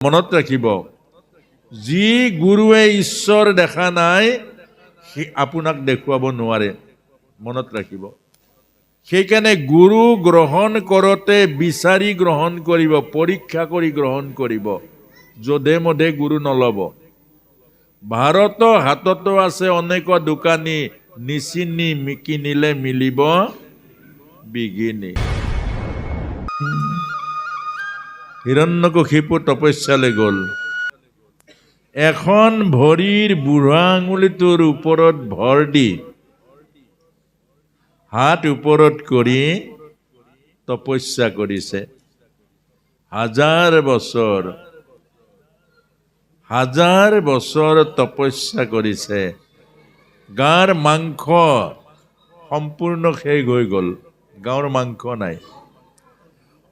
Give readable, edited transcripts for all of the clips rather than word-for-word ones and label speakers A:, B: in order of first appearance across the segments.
A: মনত ৰাখিব, যি গুৰুৱে ঈশ্বৰ দেখা নাই সি আপোনাক দেখুৱাব নোৱাৰে। মনত ৰাখিব। সেইকাৰণে গুৰু গ্ৰহণ কৰোঁতে বিচাৰি গ্ৰহণ কৰিব, পৰীক্ষা কৰি গ্ৰহণ কৰিব। যধে মধে গুৰু নল'ব। ভাৰতৰ হাততো আছে অনেক দোকানী, নিচিনি কিনিলে মিলিব বিঘিনি। হিৰণ্যকশিপু তপস্যালৈ গ'ল। এখন ভৰিৰ বুঢ়া আঙুলিটোৰ ওপৰত ভৰ দি হাত ওপৰত কৰি তপস্যা কৰিছে। হাজাৰ বছৰ তপস্যা কৰিছে। গাৰ মাংস সম্পূৰ্ণ শেষ হৈ গ'ল, গাঁৱৰ মাংস নাই,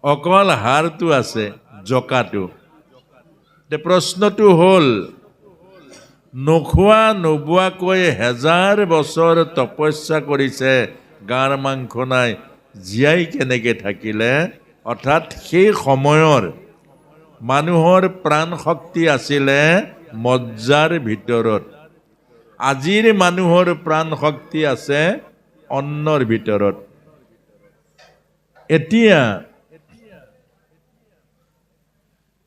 A: অকল হাড়টো আছে, জকাটো। প্ৰশ্নটো হ'ল, নোখোৱা নোবোৱাকৈ 1000 বছৰ তপস্যা কৰিছে, গাৰ মাংস নাই, জীয়াই কেনেকে থাকিলে? অৰ্থাৎ সেই সময়ৰ মানুহৰ প্ৰাণ শক্তি আছিলে মজ্জাৰ ভিতৰত। আজিৰ মানুহৰ প্ৰাণ শক্তি আছে অন্নৰ ভিতৰত। এতিয়া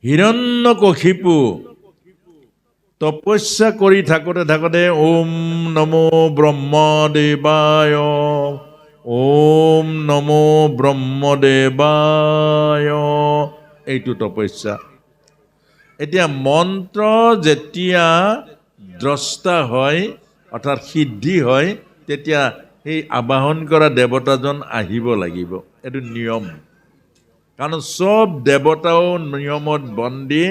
A: হিৰণ্যকশিপু তপস্যা কৰি থাকোঁতে ওম নমো ব্ৰহ্মদেৱায়, ওম নমো ব্ৰহ্মদেৱায়, এইটো তপস্যা। এতিয়া মন্ত্ৰ যেতিয়া দ্ৰষ্টা হয় অৰ্থাৎ সিদ্ধি হয়, তেতিয়া সেই আবাহন কৰা দেৱতাজন আহিব লাগিব। এইটো নিয়ম। কাৰণ চব দেৱতাও নিয়মত বন্দী,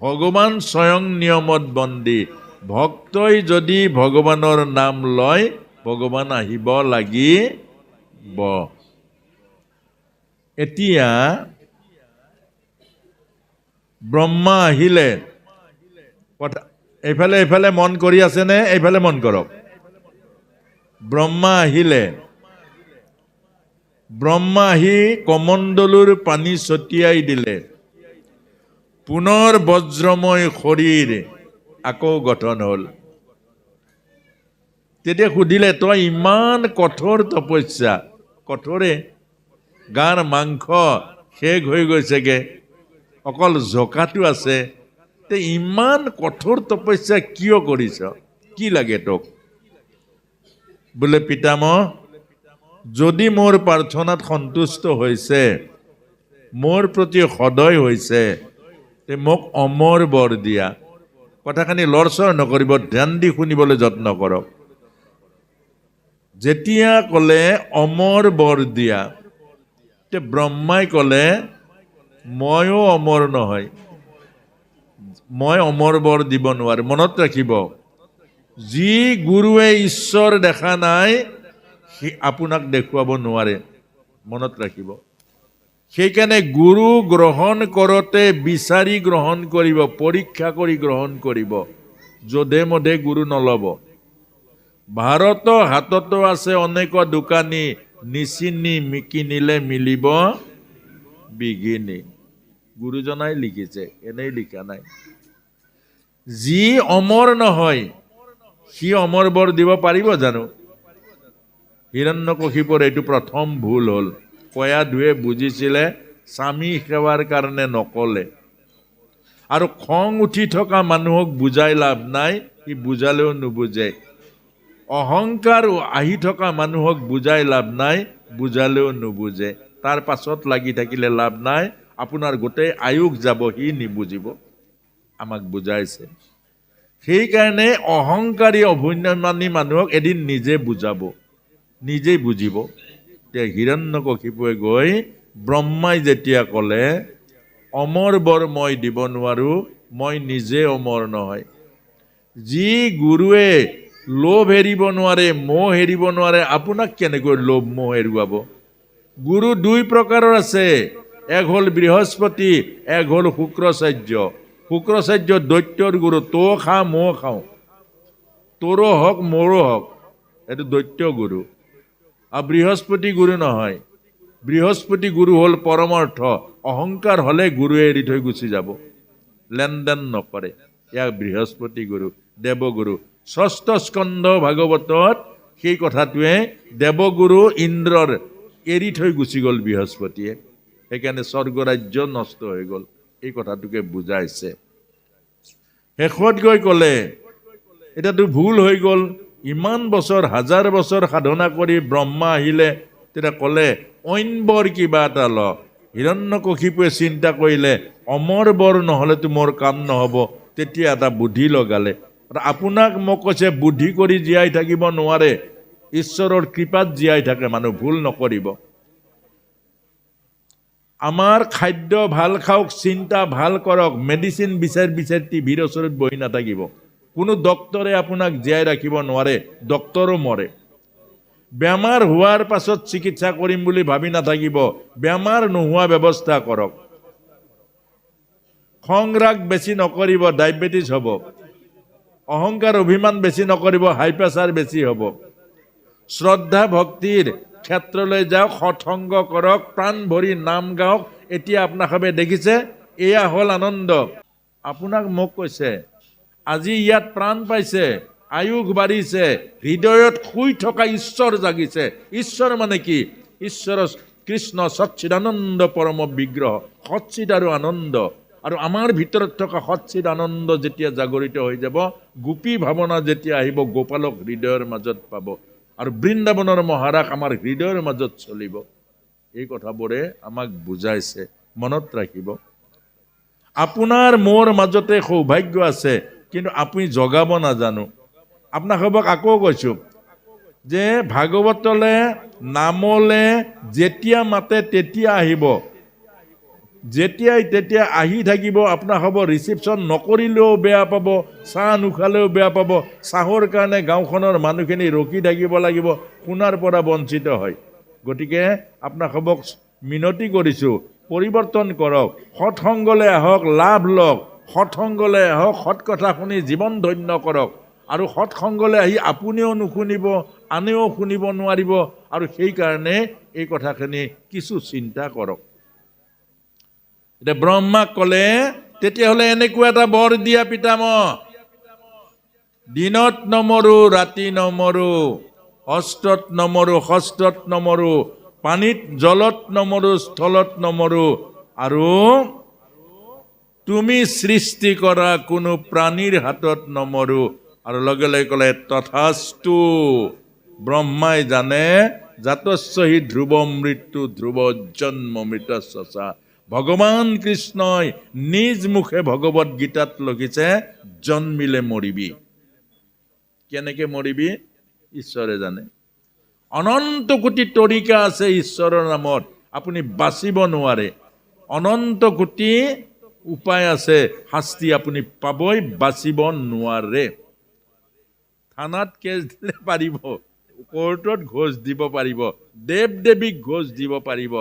A: ভগৱান স্বয়ং নিয়মত বন্দী। ভক্তই যদি ভগৱানৰ নাম লয়, ভগৱান আহিব লাগিব। এতিয়া ব্ৰহ্মা আহিলে, এইফালে এইফালে মন কৰি আছেনে? এইফালে মন কৰক। ব্ৰহ্মা আহিলে, ব্ৰহ্মা আহি কমণ্ডলুৰ পানী ছটিয়াই দিলে। পুনৰ বজ্ৰময় শৰীৰ আকৌ গঠন হ'ল। তেতিয়া সুধিলে, তই ইমান কঠোৰ তপস্যা, কঠোৰে, গাৰ মাংস শেষ হৈ গৈছেগে, অকল জকাটো আছে, তে ইমান কঠোৰ তপস্যা কিয় কৰিছ? কি লাগে তোক? বোলে পিতামহ, যদি মোৰ প্ৰাৰ্থনাত সন্তুষ্ট হৈছে, মোৰ প্ৰতি সদয় হৈছে, তে মোক অমৰ বৰ দিয়া। কথাখিনি লৰচৰ নকৰিব, ধ্যান দি শুনিবলৈ যত্ন কৰক। যেতিয়া ক'লে অমৰ বৰ দিয়া, তে ব্ৰহ্মাই ক'লে ময়ো অমৰ নহয়, মই অমৰ বৰ দিব নোৱাৰো। মনত ৰাখিব, যি গুৰুৱে ঈশ্বৰ দেখা নাই সি আপোনাক দেখুৱাব নোৱাৰে। মনত ৰাখিব। সেইকাৰণে গুৰু গ্ৰহণ কৰোঁতে বিচাৰি গ্ৰহণ কৰিব, পৰীক্ষা কৰি গ্ৰহণ কৰিব। যধে মধে গুৰু নল'ব। ভাৰতৰ হাততো আছে অনেক দোকানী, নিচিনি কিনিলে মিলিব বিঘিনি। গুৰুজনাই লিখিছে, এনেই লিখা নাই। যি অমৰ নহয় সি অমৰ বৰ দিব পাৰিব জানো? হিৰণ্যকশিপুৰ এইটো প্ৰথম ভুল হ'ল। কয়া ধুৱে বুজিছিলে, স্বামী সেৱাৰ কাৰণে নকলে। আৰু খং উঠি থকা মানুহক বুজাই লাভ নাই, সি বুজালেও নুবুজে। অহংকাৰ আহি থকা মানুহক বুজাই লাভ নাই, বুজালেও নুবুজে। তাৰ পাছত লাগি থাকিলে লাভ নাই, আপোনাৰ গোটেই আয়ুস যাব, সি নিবুজিব। আমাক বুজাইছে। সেইকাৰণে অহংকাৰী অভিমানী মানুহক এদিন নিজে বুজাব, নিজেই বুজিব। এতিয়া হিৰণ্যকশিপুৱে গৈ ব্ৰহ্মাই যেতিয়া ক'লে অমৰ বৰ মই দিব নোৱাৰো, মই নিজে অমৰ নহয়। যি গুৰুৱে লোভ এৰিব নোৱাৰে, মোহ এৰিব নোৱাৰে, আপোনাক কেনেকৈ লোভ মোহ এৰুৱাব? গুৰু 2 প্ৰকাৰৰ আছে, এক হ'ল বৃহস্পতি, এক হ'ল শুক্ৰাচাৰ্য। শুক্ৰাচাৰ্য দৈত্যৰ গুৰু, তও খা ময়ো খাওঁ, তোৰো হওক মোৰো হওক, এইটো দৈত্য গুৰু। আৰু বৃহস্পতি গুৰু নহয়। বৃহস্পতি গুৰু হ'ল পৰমাৰ্থ। অহংকাৰ হ'লে গুৰুৱে এৰি থৈ গুচি যাব। লেনদেন নকৰে। ইয়াক বৃহস্পতি গুৰু, দেৱগুৰু। ষষ্ঠ স্কন্ধ ভাগৱতত সেই কথাটোৱে দেৱগুৰু ইন্দ্ৰৰ এৰি থৈ গুচি গ'ল বৃহস্পতিয়ে, সেইকাৰণে স্বৰ্গৰাজ্য নষ্ট হৈ গ'ল। এই কথাটোকে বুজাইছে। শেষত গৈ ক'লে এতিয়াতো ভুল হৈ গ'ল, ইমান বছৰ হাজাৰ বছৰ সাধনা কৰি ব্ৰহ্মা আহিলে, তেতিয়া ক'লে অইন বৰ কিবা এটা ল। হিৰণ্যকশিপুৱে চিন্তা কৰিলে অমৰ বৰ নহ'লেতো মোৰ কাম নহ'ব, তেতিয়া এটা বুদ্ধি লগালে। আপোনাক মোক কৈছে বুদ্ধি কৰি জীয়াই থাকিব নোৱাৰে, ঈশ্বৰৰ কৃপাত জীয়াই থাকে মানুহ, ভুল নকৰিব। আমাৰ খাদ্য ভাল খাওক, চিন্তা ভাল কৰক, মেডিচিন বিচাৰ টিভিৰ ওচৰত বহি নাথাকিব। কোনো ডক্তৰে আপোনাক জীয়াই ৰাখিব নোৱাৰে, ডক্তৰো মৰে। বেমাৰ হোৱাৰ পাছত চিকিৎসা কৰিম বুলি ভাবি নাথাকিব, বেমাৰ নোহোৱা ব্যৱস্থা কৰক। খং ৰাগ বেছি নকৰিব, ডায়েবেটিছ হ'ব। অহংকাৰ অভিমান বেছি নকৰিব, হাই প্ৰেছাৰ বেছি হ'ব। শ্ৰদ্ধা ভক্তিৰ ক্ষেত্ৰলৈ যাওক, সৎসংগ কৰক, প্ৰাণ ভৰি নাম গাওক। এতিয়া আপোনালোকে দেখিছে এয়া হ'ল আনন্দ। আপোনাক মোক কৈছে আজি ইয়াত প্ৰাণ পাইছে, আয়ুস বাঢ়িছে, হৃদয়ত শুই থকা ঈশ্বৰ জাগিছে। ঈশ্বৰ মানে কি? ঈশ্বৰ কৃষ্ণ সচ্চিদানন্দ পৰম বিগ্ৰহ, সচ্চিদ আৰু আনন্দ। আৰু আমাৰ ভিতৰত থকা সচ্চিদ আনন্দ যেতিয়া জাগৰিত হৈ যাব, গোপী ভাৱনা যেতিয়া আহিব, গোপালক হৃদয়ৰ মাজত পাব, আৰু বৃন্দাবনৰ মহাৰাস আমাৰ হৃদয়ৰ মাজত চলিব। এই কথাবোৰে আমাক বুজাইছে, মনত ৰাখিব। আপোনাৰ মোৰ মাজতে সৌভাগ্য আছে, কিন্তু আপুনি জগাব নাজানো। আপোনাক আকৌ কৈছো যে ভাগৱতলে নামলে যেতিয়া মাতে তেতিয়া আহিব, যেতিয়াই তেতিয়া আহি থাকিব। আপোনাক ৰিচিপশ্যন নকৰিলেও বেয়া পাব, চাহ নোখালেও বেয়া পাব। চাহৰ কাৰণে গাঁওখনৰ মানুহখিনি ৰখি থাকিব লাগিব, শুনাৰ পৰা বঞ্চিত হয়। গতিকে আপোনাক মিনতি কৰিছোঁ, পৰিৱৰ্তন কৰক, সৎসংগলৈ আহক, লাভ লওক। সৎসংগলৈ আহক, সৎ কথা শুনি জীৱন ধন্য কৰক। আৰু সৎসংগলৈ আহি আপুনিও নুশুনিব, আনেও শুনিব নোৱাৰিব। আৰু সেইকাৰণে এই কথাখিনি কিছু চিন্তা কৰক। এতিয়া ব্ৰহ্মাক ক'লে তেতিয়াহ'লে এনেকুৱা এটা বৰ দিয়া পিতামহ, দিনত নমৰো, ৰাতি নমৰো, অষ্টত নমৰো, ষষ্ঠত নমৰো, পানীত জলত নমৰো, স্থলত নমৰো, আৰু তুমি সৃষ্টি কৰা কোনো প্ৰাণীৰ হাতত নমৰো। আৰু লগে লগে ক'লে তথাস্তু। ব্ৰহ্মাই জানে জাতস্যহি ধ্ৰুৱ মৃত্যু, ধ্ৰুৱ জন্ম মৃত চচা। ভগৱান কৃষ্ণই নিজ মুখে ভগৱত গীতাত লিখিছে, জন্মিলে মৰিবি। কেনেকে মৰিবি ঈশ্বৰে জানে। অনন্ত কোটি তৰিকা আছে ঈশ্বৰৰ নামত, আপুনি বাচিব নোৱাৰে। অনন্ত কোটি উপায় আছে, শাস্তি আপুনি পাবই, বাচিব নোৱাৰে। থানাত কেছ দিলে পাৰিব, কোৰ্টত ঘোষ দিব পাৰিব, দেৱ দেৱীক ঘোষ দিব পাৰিব,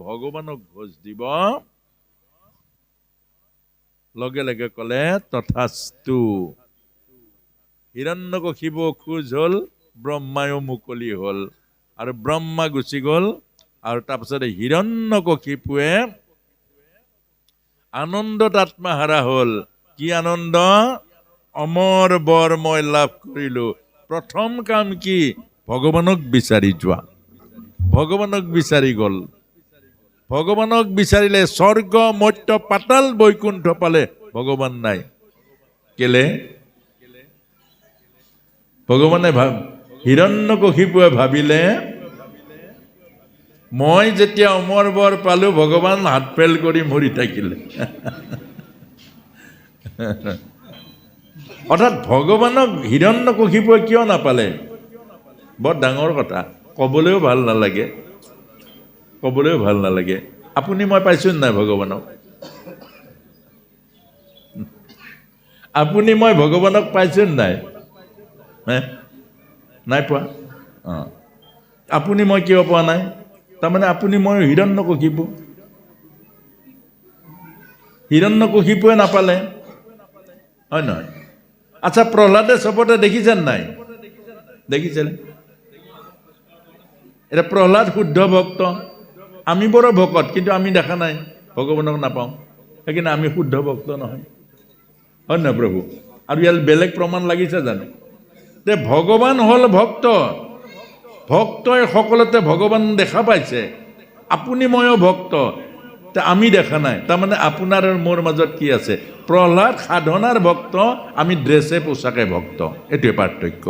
A: ভগৱানক ঘোষ দিব। লগে লগে ক'লে তথাস্তু। হিৰণ্যকশিপু খোজ হ'ল, ব্ৰহ্মায়ো মুকলি হ'ল, আৰু ব্ৰহ্মা গুচি গ'ল। আৰু তাৰপিছতে হিৰণ্যকশিপুৱে আনন্দত আত্মহাৰা হ'ল। কি আনন্দ? অমৰ বৰ মই লাভ কৰিলো। প্ৰথম কাম কি? ভগৱানক বিচাৰি যোৱা। ভগৱানক বিচাৰি গ'ল। ভগৱানক বিচাৰিলে স্বৰ্গ মৰ্ত্য পাতাল বৈকুণ্ঠ পালে, ভগৱান নাই। কেলে? ভগৱানে হিৰণ্যকশিপুৱে ভাবিলে মই যেতিয়া অমৰ বৰ পালো, ভগৱান হাত ফেল কৰি মৰি থাকিলে। অৰ্থাৎ ভগৱানক হিৰণ্যকশিপুৱে কিয় নাপালে? বৰ ডাঙৰ কথা, ক'বলৈও ভাল নালাগে, ক'বলৈও ভাল নালাগে। আপুনি মই পাইছো নাই ভগৱানক? আপুনি মই ভগৱানক পাইছো নাই? নাই পোৱা। আপুনি মই কিয় পোৱা নাই? তাৰমানে আপুনি মই হিৰণ্যকশিপু। হিৰণ্যকশিপুৱে নাপালে, হয় নহয়? আচ্ছা, প্ৰহ্লাদে চবতে দেখিছেন নাই? দেখিছে। এতিয়া প্ৰহ্লাদ শুদ্ধ ভক্ত, আমি বৰ ভকত, কিন্তু আমি দেখা নাই, ভগৱানক নাপাওঁ। সেইকাৰণে আমি শুদ্ধ ভক্ত নহয়। হয় নহয় প্ৰভু? আৰু ইয়াত বেলেগ প্ৰমাণ লাগিছে জানো? যে ভগৱান হ'ল ভক্ত, ভক্তই সকলোতে ভগৱান দেখা পাইছে। আপুনি ময়ো ভক্ত, আমি দেখা নাই। তাৰমানে আপোনাৰ আৰু মোৰ মাজত কি আছে? প্ৰহ্লাদ সাধনাৰ ভক্ত, আমি ড্ৰেছে পোছাকে ভক্ত, এইটোৱে পাৰ্থক্য।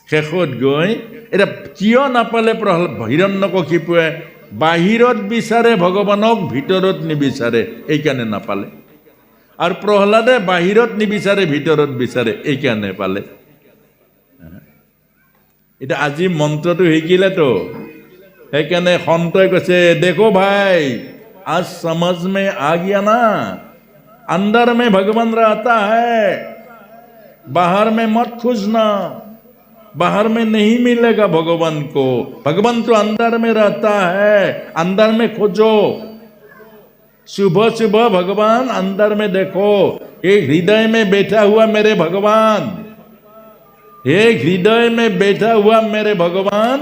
A: শেষত গৈ এতিয়া কিয় নাপালে হিৰণ্যকশিপুৱে? বাহিৰত বিচাৰে ভগৱানক, ভিতৰত নিবিচাৰে, এইকাৰণে নাপালে। আৰু প্ৰহ্লাদে বাহিৰত নিবিচাৰে, ভিতৰত বিচাৰে, এইকাৰণে পালে। এতিয়া আজি মন্ত্ৰটো শিকিলেতো, সেইকাৰণে সন্তই কৈছে, দেখো ভাই आज समझ में आ गया ना, अंदर में भगवान रहता है, बाहर में मत खोजना, बाहर में नहीं मिलेगा भगवान को, भगवान तो अंदर में रहता है, अंदर में खोजो। सुबह सुबह भगवान अंदर में देखो, ये हृदय में बैठा हुआ मेरे भगवान, ये हृदय में बैठा हुआ मेरे भगवान,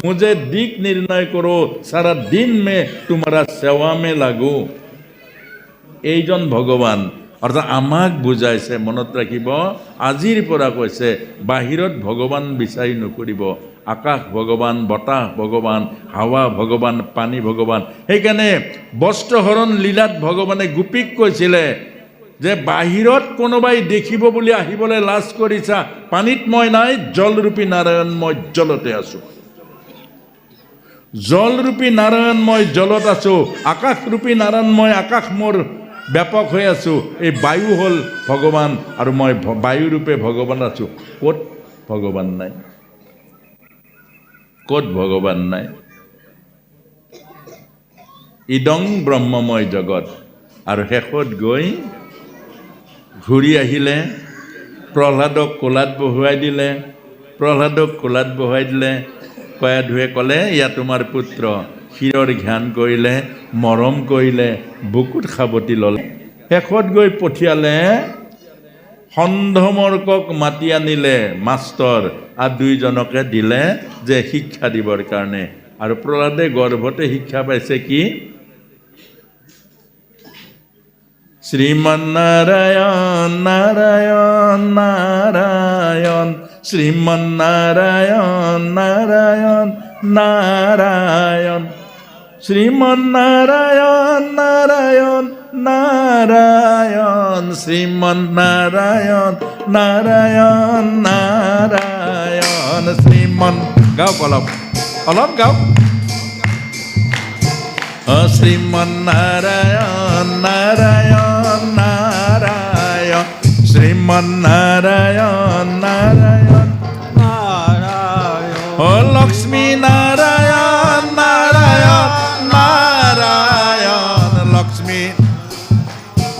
A: मुझे दिक निर्णय करो, सारा दिन में तुम्हारा सेवा में लागू। এইজন ভগৱান, অৰ্থাৎ আমাক বুজাইছে, মনত ৰাখিব, আজিৰ পৰা কৈছে বাহিৰত ভগৱান বিচাৰি নকৰিব। আকাশ ভগৱান, বতাহ ভগৱান, হাৱা ভগৱান, পানী ভগৱান। সেইকাৰণে বস্ত্ৰহৰণ লীলাত ভগৱানে গোপীক কৈছিলে যে বাহিৰত কোনোবাই দেখিব বুলি আহিবলৈ লাজ কৰিছা, পানীত মই নাই, জলৰূপী নাৰায়ণ মই জলতে আছো। জলৰূপী নাৰায়ণ মই জলত আছো, আকাশৰূপী নাৰায়ণ মই আকাশ মোৰ ব্যাপক হৈ আছো। এই বায়ু হ'ল ভগৱান আৰু মই বায়ুৰূপে ভগৱান আছো। ক'ত ভগৱান নাই? ক'ত ভগৱান নাই? ইদং ব্ৰহ্মময় জগত। আৰু শেষত গৈ ঘূৰি আহিলে, প্ৰহ্লাদক কোলাত বহুৱাই দিলে। প্ৰহ্লাদক কোলাত বহুৱাই দিলে, কয়া ধুৱে ক'লে, ইয়া তোমাৰ পুত্ৰ। ক্ষীৰৰ ঘ্যান কৰিলে, মৰম কৰিলে, বুকুত সাৱটি ল'লে। শেষত গৈ পঠিয়ালে, সন্ধমৰ্কক মাতি আনিলে মাষ্টৰ, আৰু দুইজনকে দিলে যে শিক্ষা দিবৰ কাৰণে। আৰু প্ৰহ্লাদে গৰ্ভতে শিক্ষা পাইছে কি? শ্ৰীমন্নাৰায়ণ নাৰায়ণ নাৰায়ণ, শ্ৰীমন্নাৰায়ণ নাৰায়ণ নাৰায়ণ, শ্ৰীমন্নাৰায়ণ নাৰায়ণ নাৰায়ণ, শ্ৰীমন্নাৰায়ণ নাৰায়ণ নাৰায়ণ, শ্ৰীমন গাওক, অলপ অলপ গাওক। শ্ৰীমন্নাৰায়ণ নাৰায়ণ নাৰায়ণ, শ্ৰীমন্নাৰায়ণ নাৰায়ণ নাৰায়ণ, লক্ষ্মী নাৰায়ণ নাৰায়ণ নাৰায়ণ, লক্ষ্মী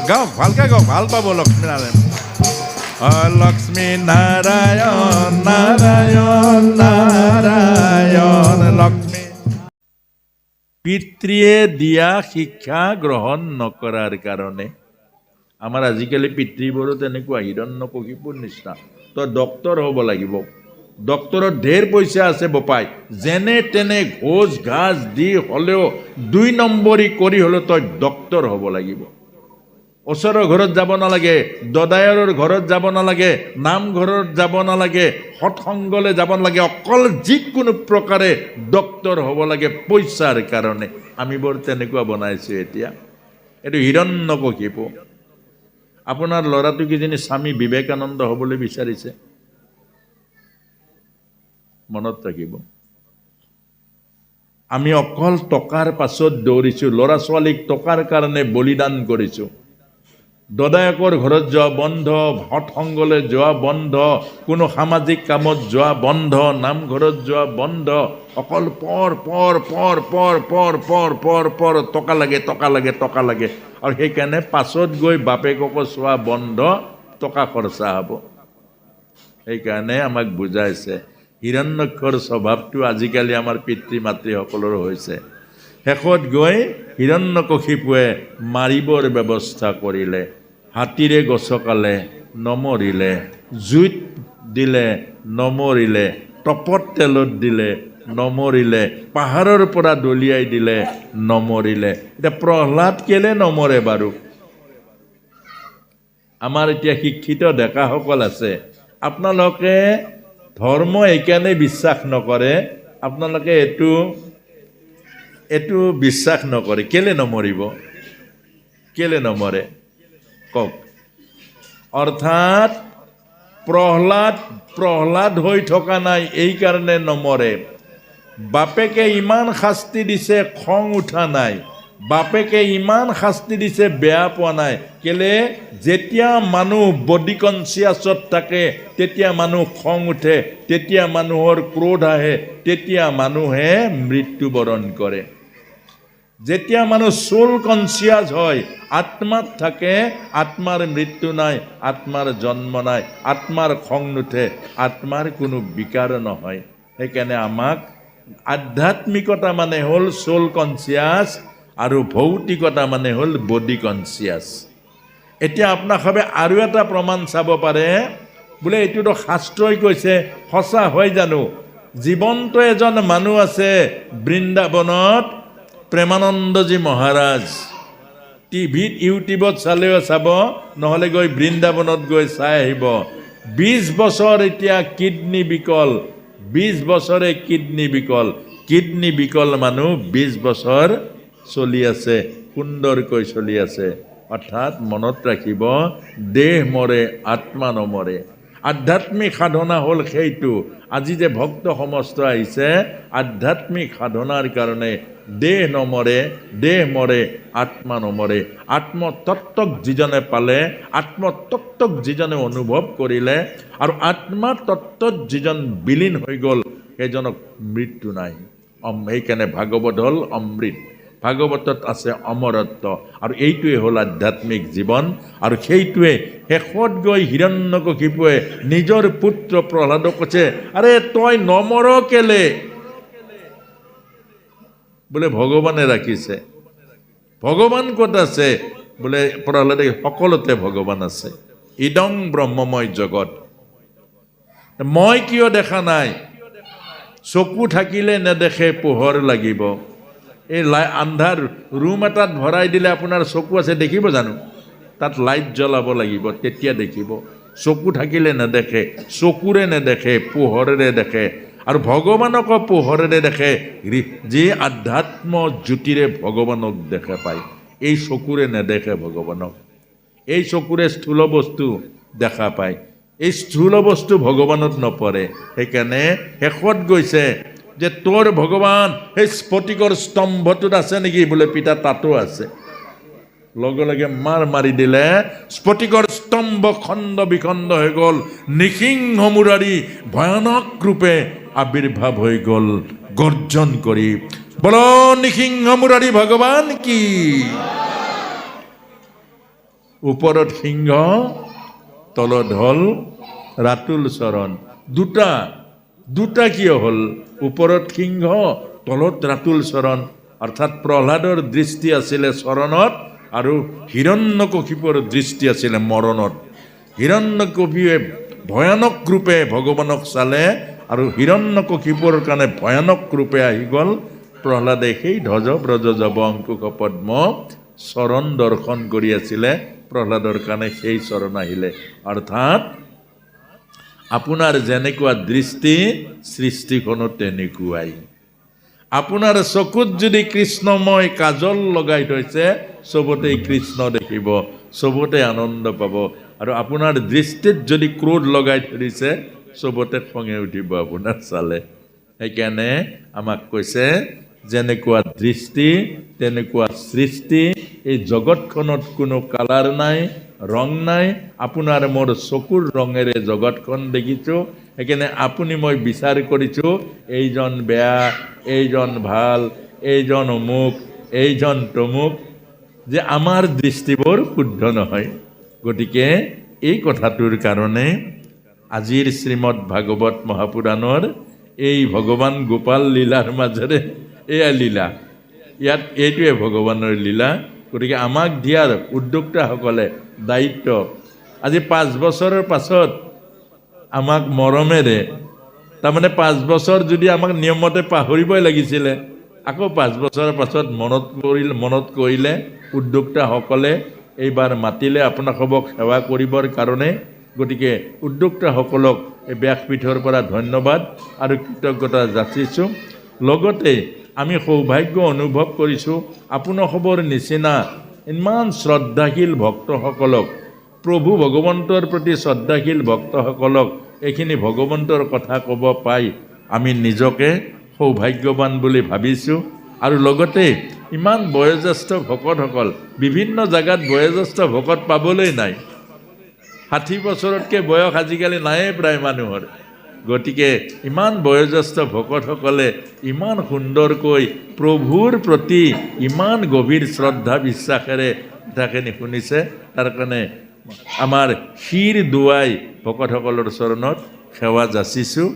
A: গাওক, ভালকে গাওক, ভাল পাব লক্ষ্মী নাৰায়ণ। লক্ষ্মী নাৰায়ণ নাৰায়ণ নাৰায়ণ, লক্ষ্মী। পিতৃয়ে দিয়া শিক্ষা গ্ৰহণ নকৰাৰ কাৰণে আমাৰ আজিকালি পিতৃবোৰো তেনেকুৱা, হিৰণ্যকশিপুৰ নিচিনা। তই ডক্তৰ হ'ব লাগিব, ডক্তৰত ঢেৰ পইচা আছে বোপাই, যেনে তেনে ঘোচ ঘাচ দি হ'লেও 2 নম্বৰী কৰি হ'লেও তই ডক্তৰ হ'ব লাগিব। ওচৰৰ ঘৰত যাব নালাগে, দদায়ৰৰ ঘৰত যাব নালাগে, নামঘৰত যাব নালাগে, সৎসংগলৈ যাব নালাগে, অকল যিকোনো প্ৰকাৰে ডক্তৰ হ'ব লাগে পইচাৰ কাৰণে। আমি বৰ তেনেকুৱা বনাইছোঁ এতিয়া। এইটো হিৰণ্যকশিপু। আপোনাৰ ল'ৰাটো কিজানি স্বামী বিবেকানন্দ হ'বলৈ বিচাৰিছে। মনত ৰাখিব, আমি অকল টকাৰ পাছত দৌৰিছোঁ, ল'ৰা ছোৱালীক টকাৰ কাৰণে বলিদান কৰিছোঁ। দদায়কৰ ঘৰত যোৱা বন্ধ, সৎসংগলৈ যোৱা বন্ধ, কোনো সামাজিক কামত যোৱা বন্ধ, নামঘৰত যোৱা বন্ধ, অকল পৰ পৰ পৰ পৰ পৰ পৰ পৰ পৰ, টকা লাগে টকা লাগে টকা লাগে। আৰু সেইকাৰণে পাছত গৈ বাপেককো চোৱা বন্ধ, টকা খৰচা হ'ব। সেইকাৰণে আমাক বুজাইছে, হিৰণ্যক্ষৰ স্বভাৱটো আজিকালি আমাৰ পিতৃ মাতৃসকলৰ হৈছে। শেষত গৈ হিৰণ্যকশিপুৱে মাৰিবৰ ব্যৱস্থা কৰিলে। হাতীৰে গছকালে, নমৰিলে, জুইত দিলে, নমৰিলে, টপত তেলত দিলে, নমৰিলে, পাহাৰৰ পৰা দলিয়াই দিলে, নমৰিলে। এতিয়া প্ৰহ্লাদ কেলে নমৰে বাৰু? আমাৰ এতিয়া শিক্ষিত ডেকাসকল আছে, আপোনালোকে ধৰ্ম এইকাৰণে বিশ্বাস নকৰে, আপোনালোকে এইটো বিশ্বাস নকৰে। কেলে নমৰিব? কেলে নমৰে কওক? অৰ্থাৎ প্ৰহ্লাদ হৈ থকা নাই, এই কাৰণে নমৰে। বাপেকে ইমান শাস্তি দিছে, খং উঠা নাই। বাপেকে ইমান শাস্তি দিছে, বেয়া পোৱা নাই। কেলে? যেতিয়া মানুহ বডি কনচিয়াছত থাকে, তেতিয়া মানুহ খং উঠে, তেতিয়া মানুহৰ ক্ৰোধ আহে, তেতিয়া মানুহে মৃত্যুবৰণ কৰে। যেতিয়া মানুহ সোল কনচিয়াছ হয়, আত্মাত থাকে, আত্মাৰ মৃত্যু নাই, আত্মাৰ জন্ম নাই, আত্মাৰ খং নুঠে, আত্মাৰ কোনো বিকাৰ নহয়। সেইকাৰণে আমাক আধ্যাত্মিকতা মানে হ'ল সোল কনচিয়াছ, আৰু ভৌতিকতা মানে হ'ল বডি কনচিয়াছ। এতিয়া আপোনাক সবে আৰু এটা প্ৰমাণ চাব পাৰে, বোলে এইটোতো শাস্ত্ৰই কৈছে, সঁচা হয় জানো? জীৱন্ত এজন মানুহ আছে বৃন্দাবনত, প্ৰেমানন্দজী মহাৰাজ। টিভিত ইউটিউবত চালেও চাব, নহ'লে গৈ বৃন্দাবনত গৈ চাই আহিব। 20 বছৰ এতিয়া কিডনী বিকল, 20 বছৰে কিডনী বিকল। কিডনী বিকল মানুহ 20 বছৰ চলি আছে, সুন্দৰকৈ চলি আছে। অৰ্থাৎ মনত ৰাখিব, দেহ মৰে, আত্মা নমৰে। আধ্যাত্মিক সাধনা হ'ল সেইটো। আজি যে ভক্ত সমস্ত আহিছে, আধ্যাত্মিক সাধনাৰ কাৰণে দেহ নমৰে, দেহ মৰে, আত্মা নমৰে। আত্মতত্ত্বক যিজনে পালে, আত্মতত্ত্বক যিজনে অনুভৱ কৰিলে, আৰু আত্মা তত্ত্বত যিজন বিলীন হৈ গ'ল, সেইজনক মৃত্যু নাই। সেইকাৰণে ভাগৱত হ'ল অমৃত, ভাগৱতত আছে অমৰত্ব, আৰু এইটোৱে হ'ল আধ্যাত্মিক জীৱন। আৰু সেইটোৱে শেষত গৈ হিৰণ্যকশিপুৱে নিজৰ পুত্ৰ প্ৰহ্লাদক কৈছে, আৰে তই নমৰ কেলে? বোলে ভগৱানে ৰাখিছে। ভগৱান ক'ত আছে? বোলে প্ৰহ্লাদে, সকলোতে ভগৱান আছে। ইদং ব্ৰহ্মময় জগত। মই কিয় দেখা নাই? চকু থাকিলে নেদেখে, পোহৰ লাগিব। এই আন্ধাৰ ৰুম এটাত ভৰাই দিলে আপোনাৰ চকু আছে, দেখিব জানো? তাত লাইট জ্বলাব লাগিব, তেতিয়া দেখিব। চকু থাকিলে নেদেখে, চকুৰে নেদেখে, পোহৰেৰে দেখে। আৰু ভগৱানকো পোহৰেৰে দেখে। যি আধ্যাত্ম জ্যোতিৰে ভগৱানক দেখা পায়, এই চকুৰে নেদেখে ভগৱানক। এই চকুৰে স্থূল বস্তু দেখা পায়, এই স্থূল বস্তু ভগৱানত নপৰে। সেইকাৰণে শেষত গৈছে যে তোৰ ভগৱান সেই স্ফটিকৰ স্তম্ভটোত আছে নেকি? বোলে পিতা তাতো আছে। লগে লগে মাৰি দিলে, স্ফটিকৰ স্তম্ভ খণ্ড বিখণ্ড হৈ গ'ল। নিসিংহ মুৰাৰী ভয়ানক ৰূপে আবিৰ্ভাৱ হৈ গ'ল, গৰ্জন কৰি, বল নিসিংহ মুৰাৰী ভগৱান কি। ওপৰত সিংহ, তলত হ'ল ৰাতুল চৰণ। দুটা কিয় হ'ল? ওপৰত সিংহ, তলত ৰাতুল চৰণ। অৰ্থাৎ প্ৰহ্লাদৰ দৃষ্টি আছিলে চৰণত, আৰু হিৰণ্যকশিপুৰ দৃষ্টি আছিলে মৰণত। হিৰণ্যকশিপুৱে ভয়ানক ৰূপে ভগৱানক চালে, আৰু হিৰণ্যকশিপুৰ কাৰণে ভয়ানক ৰূপে আহি গ'ল। প্ৰহ্লাদে সেই ধ্বজ ব্ৰজ জব অংকুশ পদ্ম চৰণ দৰ্শন কৰি আছিলে, প্ৰহ্লাদৰ কাৰণে সেই চৰণ আহিলে। অৰ্থাৎ আপোনাৰ যেনেকুৱা দৃষ্টি, সৃষ্টিখনো তেনেকুৱাই। আপোনাৰ চকুত যদি কৃষ্ণময় কাজল লগাই থৈছে, চবতে কৃষ্ণ দেখিব, চবতে আনন্দ পাব। আৰু আপোনাৰ দৃষ্টিত যদি ক্ৰোধ লগাই ধৰিছে, চবতে খঙে উঠিব আপোনাৰ চালে। সেইকাৰণে আমাক কৈছে, যেনেকুৱা দৃষ্টি তেনেকুৱা সৃষ্টি। এই জগতখনত কোনো কালাৰ নাই, ৰং নাই। আপোনাৰ মোৰ চকুৰ ৰঙেৰে জগতখন দেখিছোঁ। সেইকাৰণে আপুনি মই বিচাৰ কৰিছোঁ, এইজন বেয়া, এইজন ভাল, এইজন অমুক, এইজন তমুক, যে আমাৰ দৃষ্টিবোৰ শুদ্ধ নহয়। গতিকে এই কথাটোৰ কাৰণে আজিৰ শ্ৰীমদ ভাগৱত মহাপুৰাণৰ এই ভগৱান গোপাল লীলাৰ মাজেৰে, এয়া লীলা, ইয়াত এইটোৱে ভগৱানৰ লীলা। গতিকে আমাক দিয়াৰ উদ্যোক্তাসকলে দায়িত্ব, আজি 5 বছৰৰ পাছত আমাক মৰমেৰে তাৰমানে 5 বছৰ যদি আমাক নিয়মমতে পাহৰিবই লাগিছিলে, আকৌ 5 বছৰৰ পাছত মনত কৰিলে উদ্যোক্তাসকলে এইবাৰ মাতিলে আপোনালোকক সেৱা কৰিবৰ কাৰণে। গতিকে উদ্যোক্তাসকলক এই ব্যাসপীঠৰ পৰা ধন্যবাদ আৰু কৃতজ্ঞতা যাচিছোঁ। লগতে আমি সৌভাগ্য অনুভৱ কৰিছোঁ আপোনালোকৰ নিচিনা ইমান শ্ৰদ্ধাশীল ভক্তসকলক, প্ৰভু ভগৱন্তৰ প্ৰতি শ্ৰদ্ধাশীল ভক্তসকলক এইখিনি ভগৱন্তৰ কথা ক'ব পাই আমি নিজকে সৌভাগ্যৱান বুলি ভাবিছোঁ। আৰু লগতে ইমান বয়োজ্যেষ্ঠ ভকতসকল, বিভিন্ন জাগাত বয়োজ্যেষ্ঠ ভকত পাবলৈ নাই, 60 বছৰতকৈ বয়স আজিকালি নায়েই প্ৰায় মানুহৰ। গতিকে ইমান বয়োজ্যেষ্ঠ ভকতসকলে ইমান সুন্দৰকৈ প্ৰভুৰ প্ৰতি ইমান গভীৰ শ্ৰদ্ধা বিশ্বাসেৰে কথাখিনি শুনিছে, তাৰ কাৰণে আমাৰ শিৰ দুৱাই ভকতসকলৰ চৰণত সেৱা যাচিছোঁ।